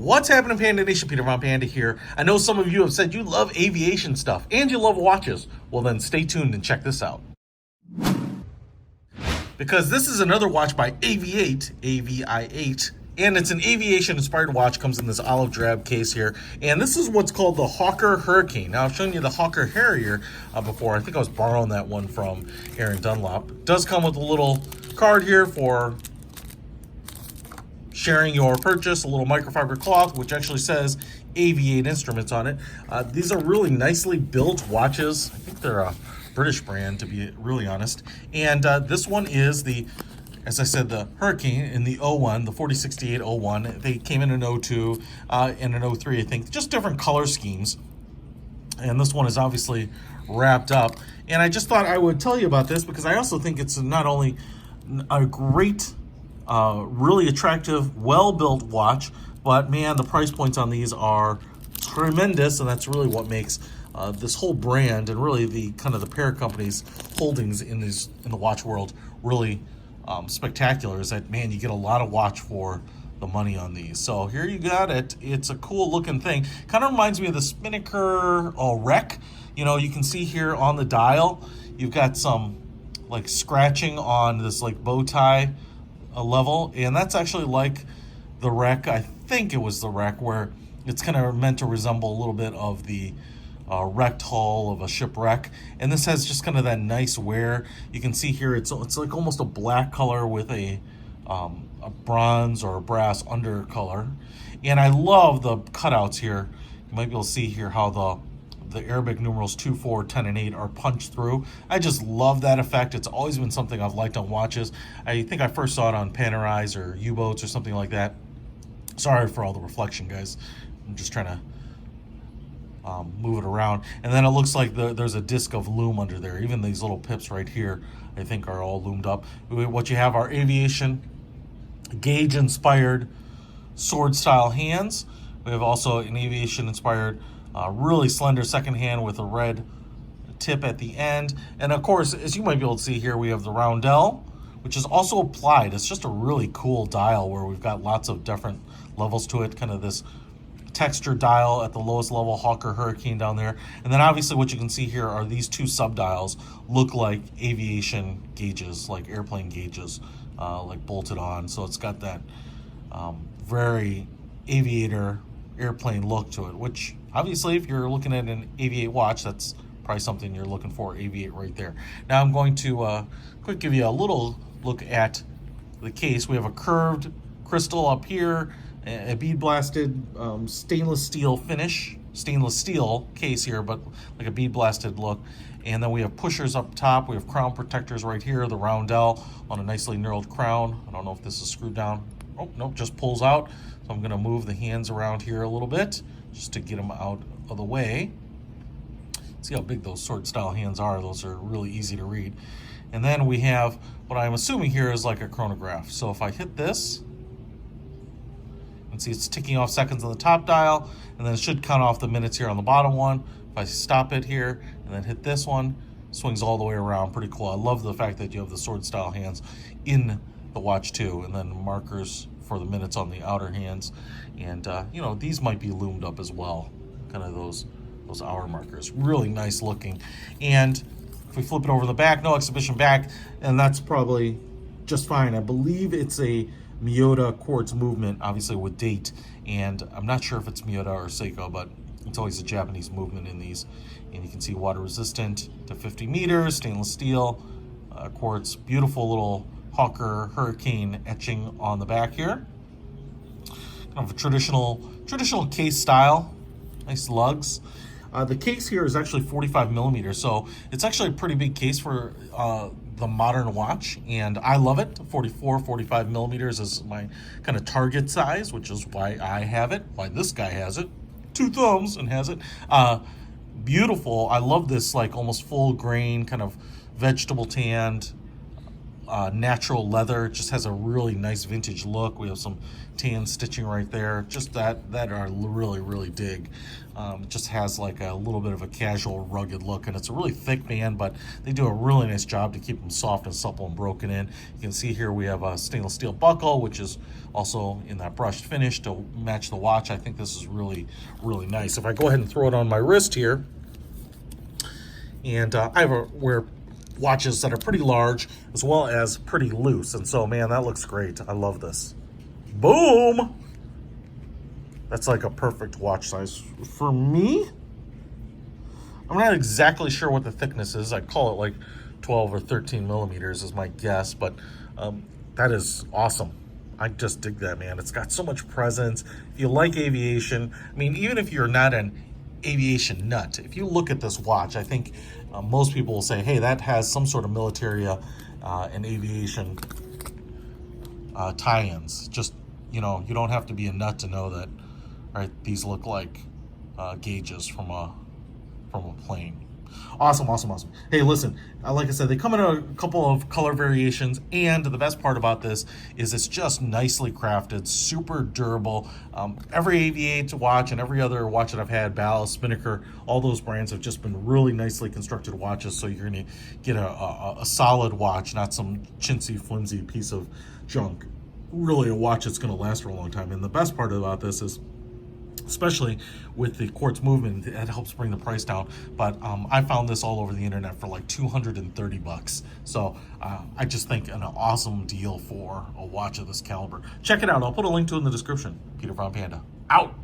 What's happening, Panda Nation? Peter Von Panda here. I know some of you have said you love aviation stuff and you love watches. Well, then stay tuned and check this out. Because this is another watch by AVI-8, AVI-8, and it's an aviation-inspired watch. Comes in this olive drab case here, and this is what's called the Hawker Hurricane. Now, I've shown you the Hawker Harrier before. I think I was borrowing that one from Aaron Dunlop. It does come with a little card here for sharing your purchase, a little microfiber cloth, which actually says AVI-8 Instruments on it. These are really nicely built watches. I think they're a British brand, to be really honest. And this one is the, as I said, the Hurricane in the 01, the 4068-01. They came in an 02 and an 03, I think, just different color schemes. And this one is obviously wrapped up. And I just thought I would tell you about this because I also think it's not only a great, really attractive, well-built watch, but man, the price points on these are tremendous, and that's really what makes this whole brand and really the kind of the parent company's holdings in the watch world really spectacular. Is that, man, you get a lot of watch for the money on these. So here you got it. It's a cool looking thing. Kind of reminds me of the Spinnaker Rec. You know, you can see here on the dial, you've got some like scratching on this like bow tie level, and that's actually like the Rec. I think it was the Rec, where it's kind of meant to resemble a little bit of the wrecked hull of a shipwreck, and this has just kind of that nice wear. You can see here it's like almost a black color with a bronze or a brass undercolor, and I love the cutouts here. You might be able to see here how the Arabic numerals 2, 4, 10, and 8 are punched through. I just love that effect. It's always been something I've liked on watches. I think I first saw it on Panerais or U-boats or something like that. Sorry for all the reflection, guys. I'm just trying to move it around. And then it looks like there's a disc of loom under there. Even these little pips right here, I think, are all loomed up. What you have are aviation gauge-inspired sword-style hands. We have also an aviation-inspired really slender second hand with a red tip at the end. And of course, as you might be able to see here, we have the roundel, which is also applied. It's just a really cool dial where we've got lots of different levels to it, kind of this texture dial at the lowest level, Hawker Hurricane down there. And then obviously what you can see here are these two subdials look like aviation gauges, like airplane gauges, like bolted on. So it's got that very aviator airplane look to it, which obviously if you're looking at an AVI-8 watch, that's probably something you're looking for, AVI-8 right there. Now I'm going to quick give you a little look at the case. We have a curved crystal up here, a bead blasted stainless steel case here, but like a bead blasted look. And then we have pushers up top. We have crown protectors right here, the roundel on a nicely knurled crown. I don't know if this is screwed down. Oh, nope, just pulls out. So I'm gonna move the hands around here a little bit just to get them out of the way. See how big those sword style hands are. Those are really easy to read. And then we have what I'm assuming here is like a chronograph. So if I hit this, you can see it's ticking off seconds on the top dial, and then it should count off the minutes here on the bottom one. If I stop it here and then hit this one, swings all the way around. Pretty cool. I love the fact that you have the sword style hands in the watch too, and then markers for the minutes on the outer hands. And you know, these might be loomed up as well, kind of those hour markers. Really nice looking. And if we flip it over the back, no exhibition back, and that's probably just fine. I believe it's a Miyota Quartz movement, obviously with date, and I'm not sure if it's Miyota or Seiko, but it's always a Japanese movement in these. And you can see water resistant to 50 meters, stainless steel, quartz, beautiful little Hawker Hurricane etching on the back here. Kind of a traditional case style, nice lugs. The case here is actually 45 millimeters, so it's actually a pretty big case for the modern watch, and I love it. 45 millimeters is my kind of target size, which is why I have it, why this guy has it. 2 thumbs and has it. Beautiful. I love this like almost full grain kind of vegetable tanned natural leather. It just has a really nice vintage look. We have some tan stitching right there. Just that I really, really dig. It just has like a little bit of a casual, rugged look, and it's a really thick band, but they do a really nice job to keep them soft and supple and broken in. You can see here we have a stainless steel buckle, which is also in that brushed finish to match the watch. I think this is really, really nice. If I go ahead and throw it on my wrist here, and I wear watches that are pretty large as well as pretty loose, and so man, that looks great. I love this. Boom! That's like a perfect watch size for me. I'm not exactly sure what the thickness is. I call it like 12 or 13 millimeters is my guess, but that is awesome. I just dig that, man. It's got so much presence. If you like aviation, I mean, even if you're not an aviation nut, if you look at this watch, I think most people will say, hey, that has some sort of military and aviation tie-ins. Just, you know, you don't have to be a nut to know that, right? These look like gauges from a plane. Awesome, awesome, awesome. Hey, listen, like I said, they come in a couple of color variations, and the best part about this is it's just nicely crafted, super durable. Every AVI-8 watch and every other watch that I've had, Ballast, Spinnaker, all those brands have just been really nicely constructed watches, so you're going to get a solid watch, not some chintzy, flimsy piece of junk. Really a watch that's going to last for a long time. And the best part about this is, especially with the Quartz movement, it helps bring the price down. But I found this all over the internet for like $230. So I just think an awesome deal for a watch of this caliber. Check it out. I'll put a link to it in the description. Peter from Panda, out.